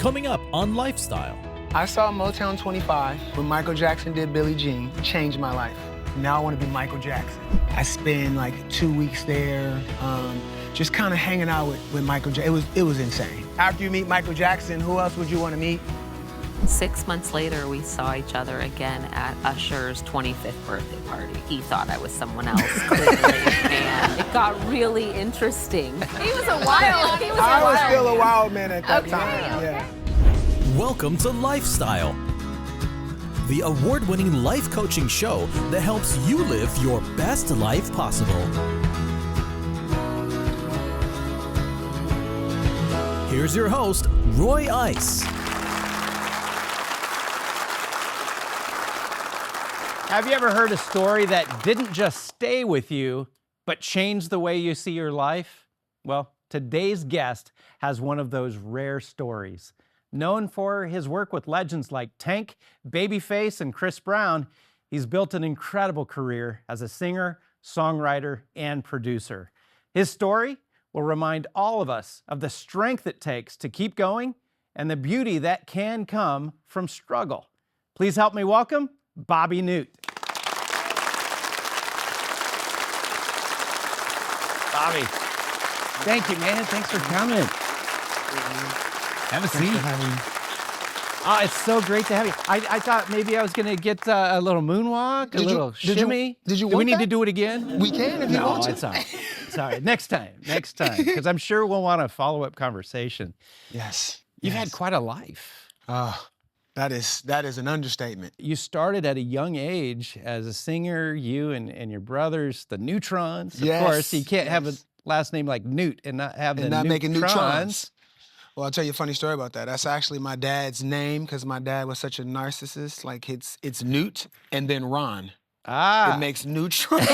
Coming up on Lifestyle. I saw Motown 25 when Michael Jackson did Billie Jean, changed my life. Now I want to be Michael Jackson. I spent like 2 weeks there, just kind of hanging out with Michael Jackson. It was insane. After you meet Michael Jackson, who else would you want to meet? 6 months later, we saw each other again at Usher's 25th birthday party. He thought I was someone else, clearly, and it got really interesting. He was a wild, I was still a wild man at that time, okay. yeah. Welcome to Lifestyle, the award-winning life coaching show that helps you live your best life possible. Here's your host, Roy Ice. Have you ever heard a story that didn't just stay with you, but changed the way you see your life? Well, today's guest has one of those rare stories. Known for his work with legends like Tank, Babyface, and Chris Brown, he's built an incredible career as a singer, songwriter, and producer. His story will remind all of us of the strength it takes to keep going and the beauty that can come from struggle. Please help me welcome Bobby Newt. Bobby, thank you, man. Thanks for coming. Have a seat. Oh, it's so great to have you. I thought maybe I was going to get a little moonwalk, a little shimmy. Did you Do we want need that? to do it again? We can if you No, want to. it's all right. It's all right. Next time, because I'm sure we'll want a follow-up conversation. Yes. You've yes. had quite a life. That is an understatement. You started at a young age as a singer, you and your brothers, the Neutrons. Of Yes, course, you can't have a yes. last name like Newt and not have And the not making Neutrons. neutrons. Well, I'll tell you a funny story about that. That's actually my dad's name because my dad was such a narcissist. Like it's Newt and then Ron. Ah. It makes neutrons.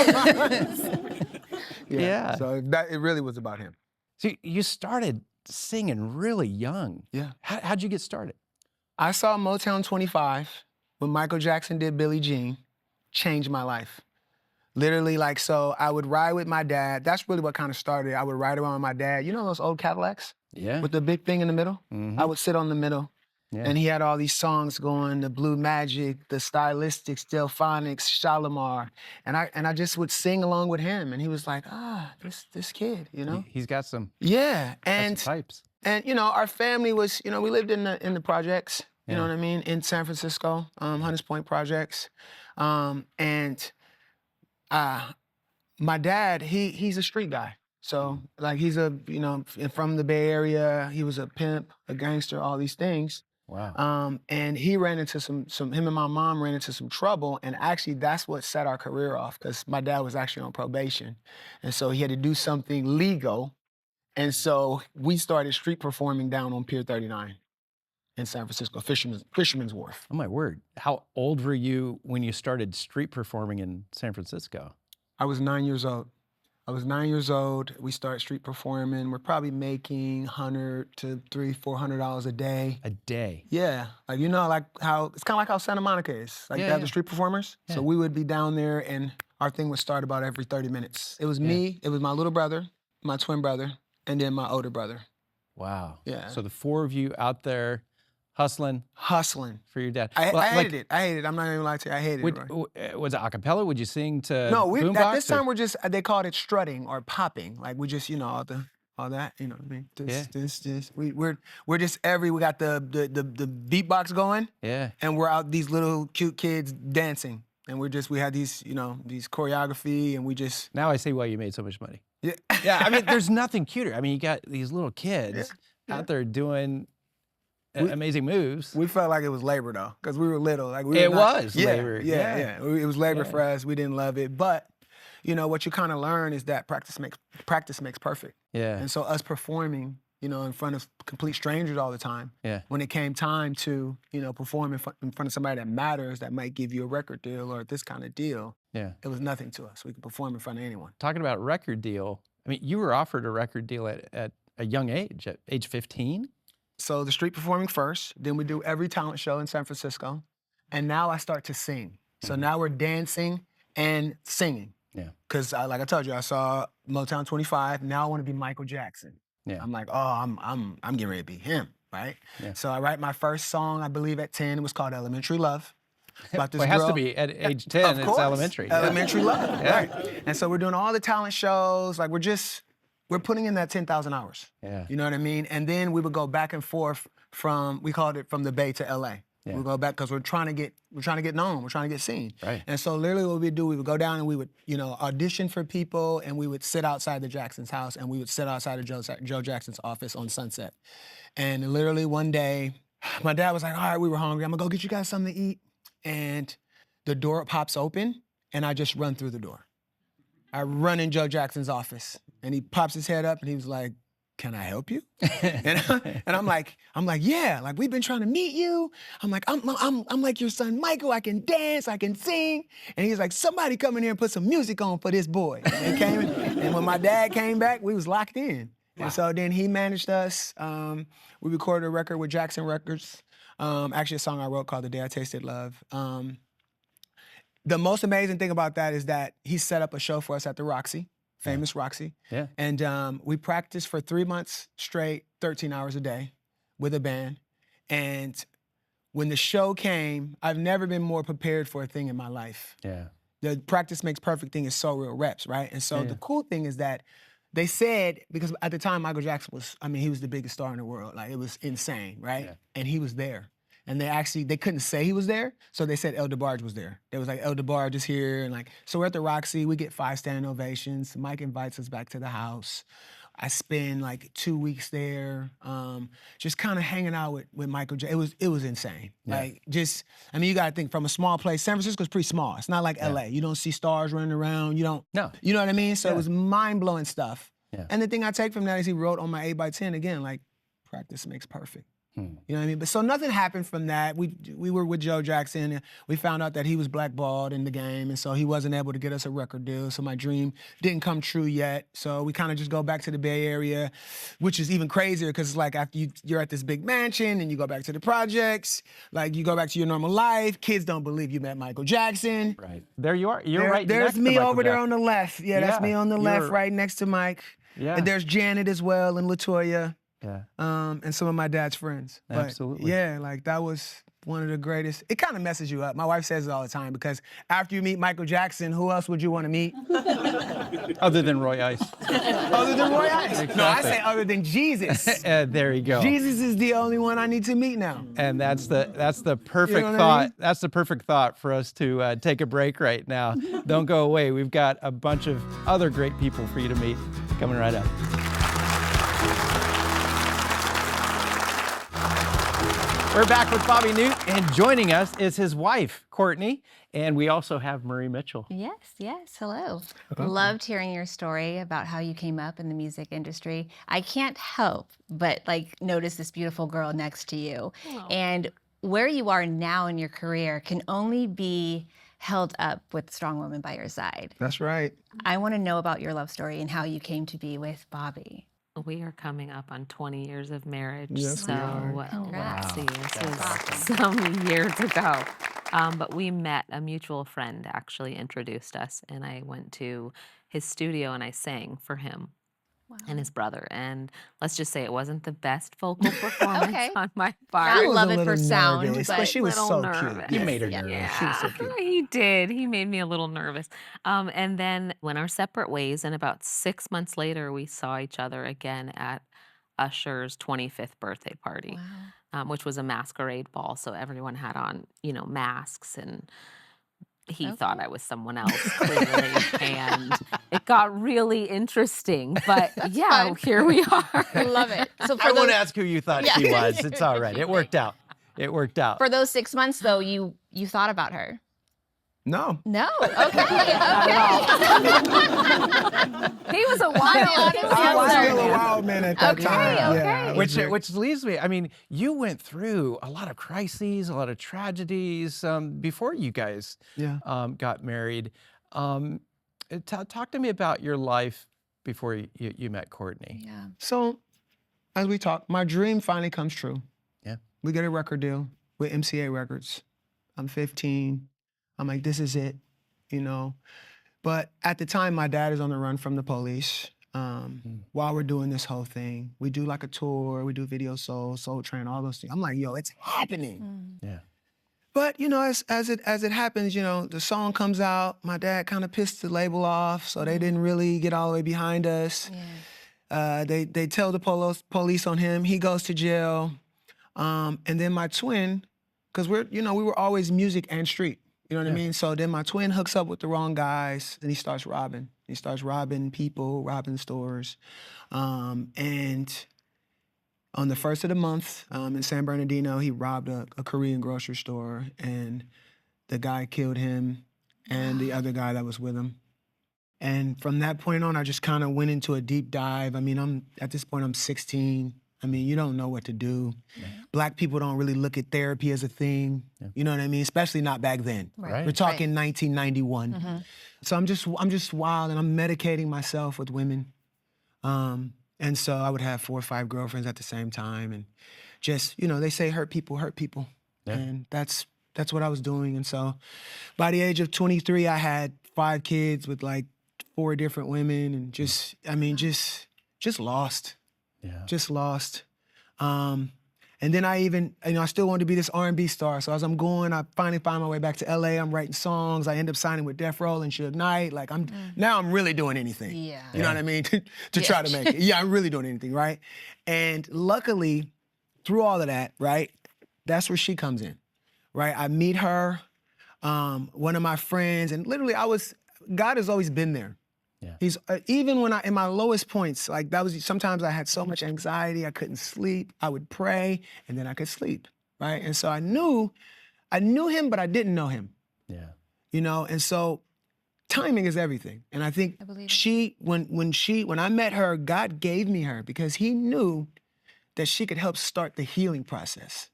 Yeah. So it really was about him. So you started singing really young. Yeah. How'd you get started? I saw Motown 25 when Michael Jackson did Billie Jean, changed my life. Literally, like, so I would ride with my dad. That's really what kind of started it. I would ride around with my dad. You know those old Cadillacs? Yeah. With the big thing in the middle? Mhm. I would sit on the middle. Yeah. And he had all these songs going, the Blue Magic, the Stylistics, Delphonics, Shalimar. And I just would sing along with him. And he was like, this kid, you know? He's got some, Yeah. got some pipes. And you know, our family was, you know, we lived in the projects, you know Yeah. what I mean, in San Francisco, Hunters Point projects. My dad, he's a street guy. So like he's from the Bay Area, he was a pimp, a gangster, all these things. Wow. And he ran into him and my mom ran into some trouble. And actually that's what set our career off because my dad was actually on probation. And so he had to do something legal. And so we started street performing down on Pier 39 in San Francisco, Fisherman's Wharf. Oh my word. How old were you when you started street performing in San Francisco? I was 9 years old. We started street performing. We're probably making $100 to $400 a day. A day. Yeah, like you know, like how it's kind of like how Santa Monica is. Like they have the street performers. Yeah. So we would be down there, and our thing would start about every 30 minutes. It was me. It was my little brother, my twin brother, and then my older brother. Wow. Yeah. So the four of you out there hustling for your dad. I Like, hated it. I'm not even gonna lie to you. I hated it. Right? Was it a cappella? Would you sing to No, at boombox, this or- time we're just, they called it strutting or popping. Like we just, you know, all that, you know what I mean? This. We're just we got the beatbox going. Yeah. And we're out these little cute kids dancing. And we had these, you know, these choreography and we just. Now I see why you made so much money. Yeah. Yeah, I mean, there's nothing cuter. I mean, you got these little kids out there doing amazing moves. We felt like it was labor though, because we were little. Like It was labor. Yeah. It was labor for us. We didn't love it, but you know what you kind of learn is that practice makes perfect. Yeah. And so us performing, you know, in front of complete strangers all the time. Yeah. When it came time to, you know, perform in front of somebody that matters, that might give you a record deal or this kind of deal. Yeah. It was nothing to us. We could perform in front of anyone. Talking about record deal, I mean, you were offered a record deal at a young age, at age 15? So the street performing first, then we do every talent show in San Francisco, and now I start to sing. So now we're dancing and singing. Yeah. Because like I told you, I saw Motown 25. Now I want to be Michael Jackson. Yeah. I'm like, oh, I'm getting ready to be him. right? Yeah. So I write my first song, I believe at 10, it was called Elementary Love. About this Well, it has girl. to be at age 10, Of it's course. elementary. Yeah. Elementary Love, Yeah. right. And so we're doing all the talent shows, like we're putting in that 10,000 hours. Yeah. You know what I mean? And then we would go back and forth we called it from the Bay to LA. Yeah. We go back because we're trying to get known, we're trying to get seen. Right. And so literally what we would go down and we would, audition for people and we would sit outside the Jackson's house and we would sit outside of Joe Jackson's office on Sunset. And literally one day, my dad was like, all right, we were hungry, I'm gonna go get you guys something to eat. And the door pops open and I just run through the door. I run in Joe Jackson's office and he pops his head up and he was like, can I help you? and I'm like, yeah, like we've been trying to meet you. I'm like, I'm like your son Michael, I can dance, I can sing. And he's like, somebody come in here and put some music on for this boy. And he came in, and when my dad came back, we was locked in. Wow. And so then he managed us. We recorded a record with Jackson Records. Actually a song I wrote called The Day I Tasted Love. The most amazing thing about that is that he set up a show for us at the Roxy. Famous Roxy. Yeah. And we practiced for 3 months straight, 13 hours a day with a band. And when the show came, I've never been more prepared for a thing in my life. Yeah. The practice makes perfect thing is surreal reps, right? And so the cool thing is that they said, because at the time Michael Jackson he was the biggest star in the world. Like it was insane, right? Yeah. And he was there. And they couldn't say he was there, so they said El DeBarge was there. They was like, El DeBarge is here, and so we're at the Roxy, we get 5 standing ovations. Mike invites us back to the house. I spend 2 weeks there, just kind of hanging out with Michael J. It was insane. Yeah. You gotta think from a small place, San Francisco's pretty small. It's not like LA. You don't see stars running around, you know what I mean? So it was mind-blowing stuff. Yeah. And the thing I take from that is he wrote on my 8x10, again, practice makes perfect. You know what I mean? But so nothing happened from that. We were with Joe Jackson. And we found out that he was blackballed in the game, and so he wasn't able to get us a record deal. So my dream didn't come true yet. So we kind of just go back to the Bay Area, which is even crazier because it's like after you're at this big mansion and you go back to the projects, you go back to your normal life. Kids don't believe you met Michael Jackson. Right. There you are. You're right. There's next to me Michael over there Jackson. on the left. Yeah, that's me on the left, right next to Mike. Yeah. And there's Janet as well and LaToya. Yeah. And some of my dad's friends. But Absolutely. yeah, that was one of the greatest. It kind of messes you up. My wife says it all the time because after you meet Michael Jackson, who else would you want to meet? Other than Roy Ice. Other than Roy Ice? Exactly. No, I say other than Jesus. There you go. Jesus is the only one I need to meet now. And that's the perfect what I thought. mean? That's the perfect thought for us to take a break right now. Don't go away. We've got a bunch of other great people for you to meet coming right up. We're back with Bobby Newt, and joining us is his wife, Courtney, and we also have Marie Mitchell. Yes, hello. Loved hearing your story about how you came up in the music industry. I can't help but notice this beautiful girl next to you. Oh. And where you are now in your career can only be held up with a strong woman by your side. That's right. I want to know about your love story and how you came to be with Bobby. We are coming up on 20 years of marriage, yes, so Congrats. let's see, this was some years ago. But we met, a mutual friend actually introduced us, and I went to his studio and I sang for him. Wow. And his brother, and let's just say it wasn't the best vocal performance on my part. I love it for sound, but she was so nervous. cute. You made her nervous. Yeah. She was so cute. He did. He made me a little nervous. And then went our separate ways, and about 6 months later, we saw each other again at Usher's 25th birthday party, which was a masquerade ball, so everyone had on, masks, and he thought I was someone else, clearly, and it got really interesting. But yeah, here we are. I love it. So I won't ask who you thought she was. It's all right. It worked out. It worked out. For those 6 months, though, you thought about her. No. No. Okay. He was a wild. I was still a wild man at that time. Okay. Yeah, Which leads me, you went through a lot of crises, a lot of tragedies before you guys got married. Talk to me about your life before you met Courtney. Yeah. So, as we talk, my dream finally comes true. Yeah. We get a record deal with MCA Records. I'm 15. I'm like, this is it, But at the time, my dad is on the run from the police. while we're doing this whole thing. We do like a tour, we do Video Soul Train, all those things. I'm like, yo, it's happening. Yeah. But you know, as it happens, you know, the song comes out. My dad kind of pissed the label off, so they didn't really get all the way behind us. Yeah. They tell the police on him. He goes to jail, and then my twin, because we were always music and street. You know what I mean? So then my twin hooks up with the wrong guys, and he starts robbing. He starts robbing people, robbing stores, and on the first of the month in San Bernardino, he robbed a Korean grocery store, and the guy killed him and the other guy that was with him. And from that point on, I just kind of went into a deep dive. I mean, at this point, I'm 16. I mean, you don't know what to do. Yeah. Black people don't really look at therapy as a thing. Yeah. You know what I mean? Especially not back then. Right. We're talking 1991. Mm-hmm. So I'm just wild, and I'm medicating myself with women. And so I would have 4 or 5 girlfriends at the same time, and just, you know, they say hurt people. Yeah. And that's what I was doing. And so by the age of 23, I had 5 kids with like 4 different women, and just lost. Yeah. Just lost. And then I still wanted to be this R&B star. So as I'm going, I finally find my way back to LA. I'm writing songs. I end up signing with Death Row and Suge Knight. Like now I'm really doing anything. Yeah. You know what I mean? to try to make it. Yeah, I'm really doing anything, right? And luckily, through all of that, right, that's where she comes in, right? I meet her, one of my friends, and literally God has always been there. Yeah. He's even when in my lowest points, like sometimes I had so much anxiety, I couldn't sleep. I would pray, and then I could sleep, right? And so I knew him, but I didn't know him. Yeah. You know, and so timing is everything. And I think when I met her, God gave me her because he knew that she could help start the healing process.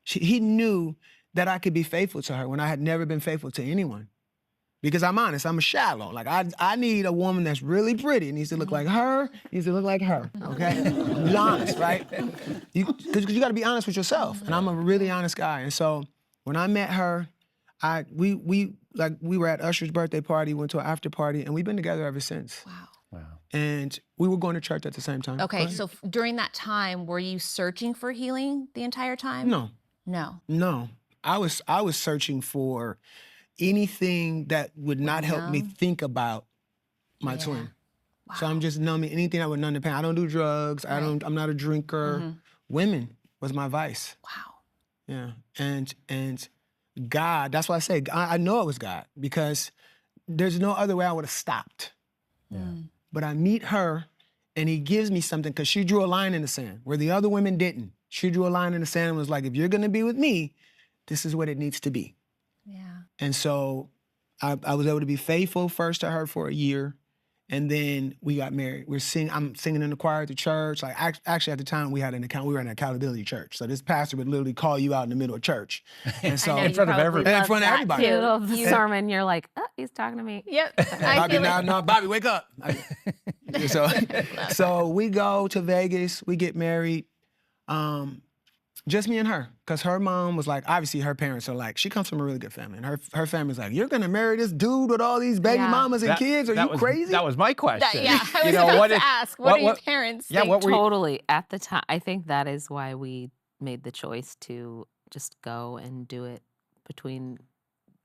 He knew that I could be faithful to her when I had never been faithful to anyone. Because I'm honest, I'm a shallow. Like I need a woman that's really pretty. It needs to look like her, needs to look like her, okay? Be honest, right? Because you gotta be honest with yourself. And I'm a really honest guy. And so when I met her, we were at Usher's birthday party, went to an after party, and we've been together ever since. Wow. And we were going to church at the same time. Okay, so during that time, were you searching for healing the entire time? No. I was searching for anything that would not help me think about my twin. Wow. So I'm just numbing anything that would numb the pain. I don't do drugs. Right. I'm not a drinker. Mm-hmm. Women was my vice. Wow. Yeah. And God, that's why I say I know it was God, because there's no other way I would have stopped. Yeah. But I meet her, and he gives me something, because she drew a line in the sand where the other women didn't. She drew a line in the sand and was like, if you're gonna be with me, this is what it needs to be. Yeah. And so I was able to be faithful first to her for a year, and then we got married. I'm singing in the choir at the church. Like actually at the time we were in an accountability church. So this pastor would literally call you out in the middle of church. And so in front of everybody. The sermon, you're like, oh, he's talking to me. Yep. Bobby, wake up. So we go to Vegas, we get married. Just me and her, because her mom was like, obviously her parents are like, she comes from a really good family, and her family's like, you're gonna marry this dude with all these baby mamas and kids? Are you crazy? That was my question. I was about to ask, what do your parents think? Totally. At the time, I think that is why we made the choice to just go and do it between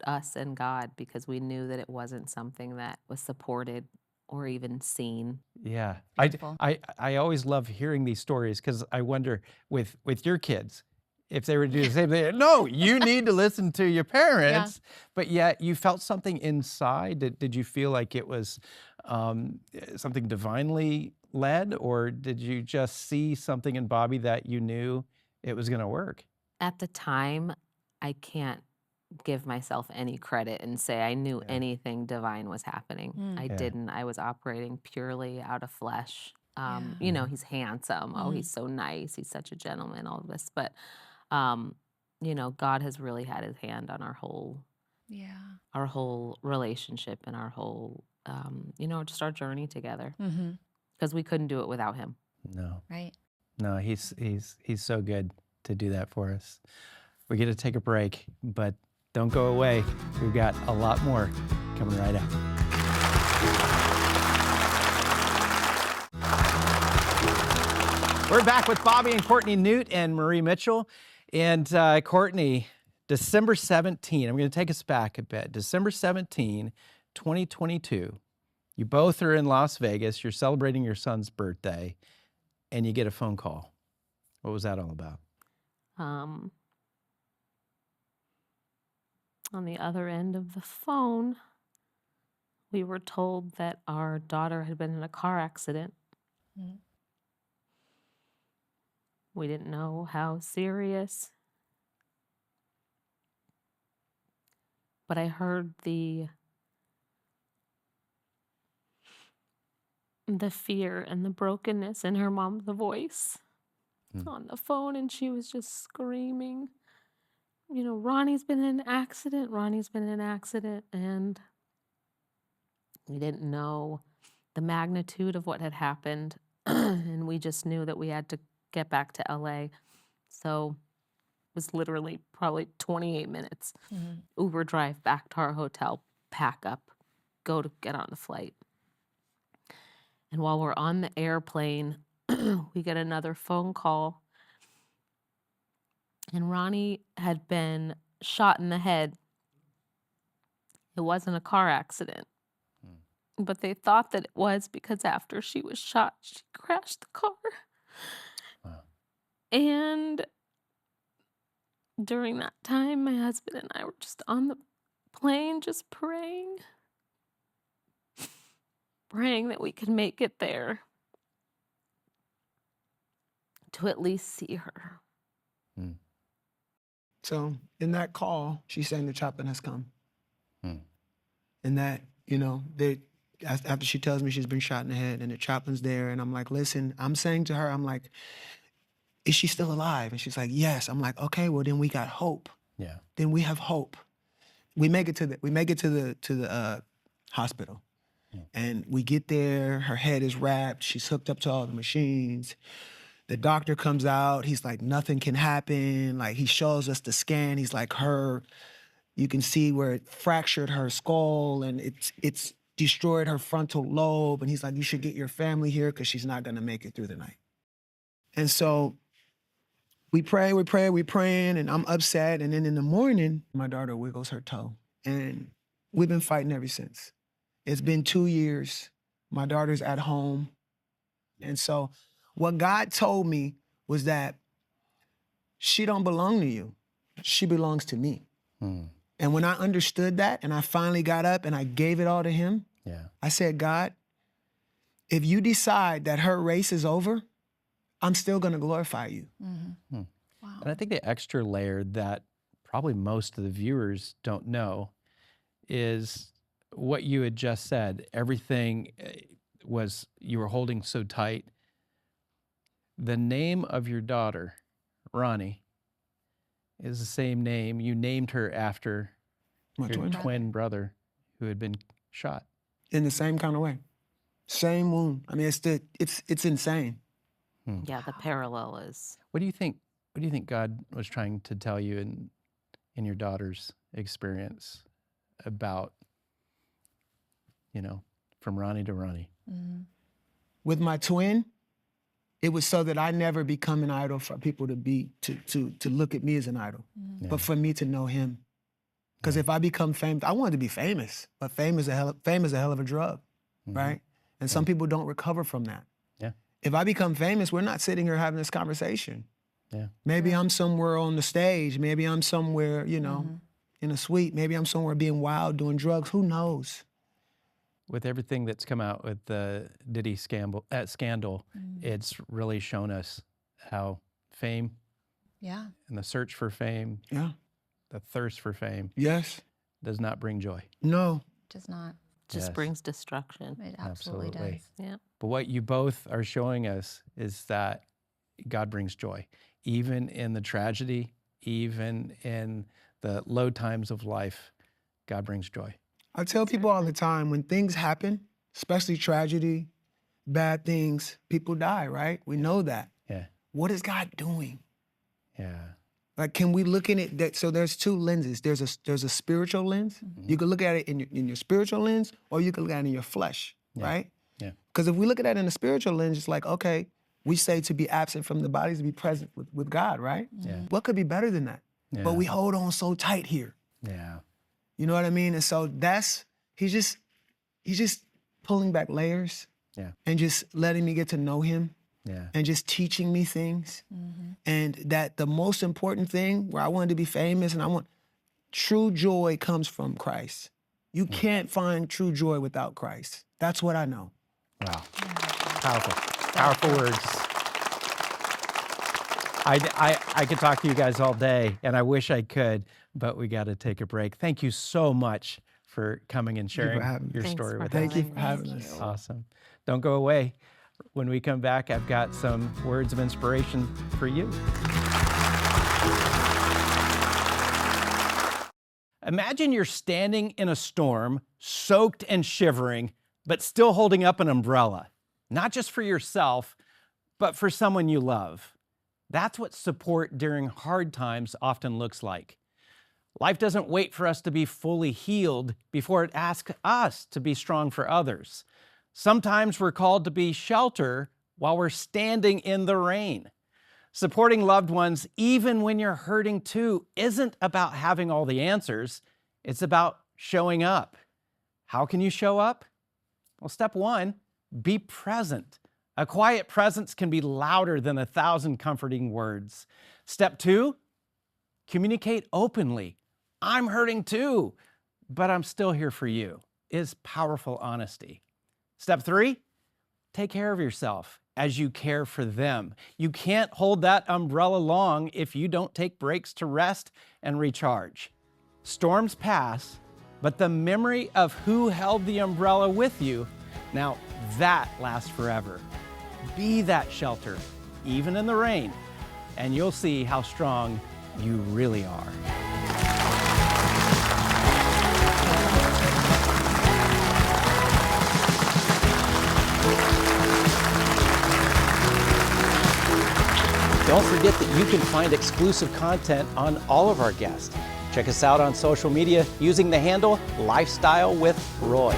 us and God, because we knew that it wasn't something that was supported or even seen. Yeah. I always love hearing these stories, because I wonder with your kids, if they were to do the same thing. No, you need to listen to your parents. Yeah. But yet you felt something inside. Did you feel like it was something divinely led, or did you just see something in Bobby that you knew it was going to work? At the time, I can't give myself any credit and say I knew anything divine was happening. I didn't. I was operating purely out of flesh. You know, he's handsome. Oh, he's so nice. He's such a gentleman, all of this. But, you know, God has really had his hand on our whole relationship and our whole, you know, just our journey together. Because we couldn't do it without him. No. Right. No, he's so good to do that for us. We get to take a break, but don't go away. We've got a lot more coming right up. We're back with Bobby and Courtney Newt and Marie Mitchell. And Courtney, December 17, I'm going to take us back a bit. December 17, 2022, you both are in Las Vegas. You're celebrating your son's birthday, and you get a phone call. What was that all about? On the other end of the phone, we were told that our daughter had been in a car accident. Mhm. We didn't know how serious, but I heard the fear and the brokenness in her mom's voice on the phone, and she was just screaming, you know, Ronnie's been in an accident, Ronnie's been in an accident, and we didn't know the magnitude of what had happened, and we just knew that we had to get back to LA. So it was literally probably 28 minutes. Uber drive back to our hotel, pack up, go to get on the flight. And while we're on the airplane, we get another phone call. And Ronnie had been shot in the head. It wasn't a car accident. But they thought that it was because after she was shot, she crashed the car. Wow. And during that time, my husband and I were just on the plane, just praying that we could make it there to at least see her. So in that call, she's saying the chaplain has come. Hmm. And that, you know, after she tells me she's been shot in the head and the chaplain's there, and I'm like, listen, I'm saying to her, I'm like, is she still alive? And she's like, yes. I'm like, okay, well then we got hope. Yeah. Then we have hope. We make it to the hospital. And we get there, her head is wrapped, she's hooked up to all the machines. The doctor comes out, he's like, nothing can happen. Like, he shows us the scan, he's like, you can see where it fractured her skull and it's destroyed her frontal lobe. And he's like, you should get your family here because she's not gonna make it through the night. And so we're praying, and I'm upset. And then in the morning, my daughter wiggles her toe. And we've been fighting ever since. It's been 2 years. My daughter's at home. And so what God told me was that she don't belong to you. She belongs to me. And when I understood that and I finally got up and I gave it all to him, I said, God, if you decide that her race is over, I'm still gonna glorify you. Wow. And I think the extra layer that probably most of the viewers don't know is what you had just said. Everything was, you were holding so tight. The name of your daughter, Ronnie, is the same name. You named her after My your twin. twin brother who had been shot. In the same kind of way. Same wound. I mean, it's insane. Yeah, the parallel is. What do you think God was trying to tell you in your daughter's experience about, you know, from Ronnie to Ronnie? With my twin, it was so that I never become an idol for people to look at me as an idol, but for me to know him. Because if I become famous, I wanted to be famous, but fame is a hell of a drug, right? And some people don't recover from that. Yeah. If I become famous, we're not sitting here having this conversation. Yeah. Maybe I'm somewhere on the stage. Maybe I'm somewhere, you know, in a suite. Maybe I'm somewhere being wild, doing drugs. Who knows? With everything that's come out with the Diddy scandal, it's really shown us how fame Yeah. and the search for fame, Yeah. the thirst for fame, Yes. does not bring joy. No. Does not. Just Yes. brings destruction. It absolutely Absolutely. does. Yeah. But what you both are showing us is that God brings joy, even in the tragedy, even in the low times of life. God brings joy. I tell people all the time, when things happen, especially tragedy, bad things, people die, right? We know that. Yeah. What is God doing? Yeah. Like, can we look in it? So there's two lenses. There's a spiritual lens. You can look at it in your spiritual lens, or you can look at it in your flesh, right? Yeah. Because if we look at it in a spiritual lens, it's like, okay, we say to be absent from the body is to be present with God, right? Yeah. What could be better than that? Yeah. But we hold on so tight here. Yeah. You know what I mean? And so he's just pulling back layers Yeah. and just letting me get to know him Yeah. and just teaching me things. And that the most important thing where I wanted to be famous and true joy comes from Christ. You can't find true joy without Christ. That's what I know. Wow. Powerful. Powerful words. I could talk to you guys all day, and I wish I could, but we got to take a break. Thank you so much for coming and sharing having me. your Thanks story for with Thank us. you for having us. Awesome. Don't go away. When we come back, I've got some words of inspiration for you. Imagine you're standing in a storm, soaked and shivering, but still holding up an umbrella, not just for yourself, but for someone you love. That's what support during hard times often looks like. Life doesn't wait for us to be fully healed before it asks us to be strong for others. Sometimes we're called to be shelter while we're standing in the rain. Supporting loved ones, even when you're hurting too, isn't about having all the answers. It's about showing up. How can you show up? Well, step one, be present. A quiet presence can be louder than 1,000 comforting words. Step two, communicate openly. I'm hurting too, but I'm still here for you, is powerful honesty. Step three, take care of yourself as you care for them. You can't hold that umbrella long if you don't take breaks to rest and recharge. Storms pass, but the memory of who held the umbrella with you, now that lasts forever. Be that shelter, even in the rain, and you'll see how strong you really are. Don't forget that you can find exclusive content on all of our guests. Check us out on social media using the handle Lifestyle with Roy.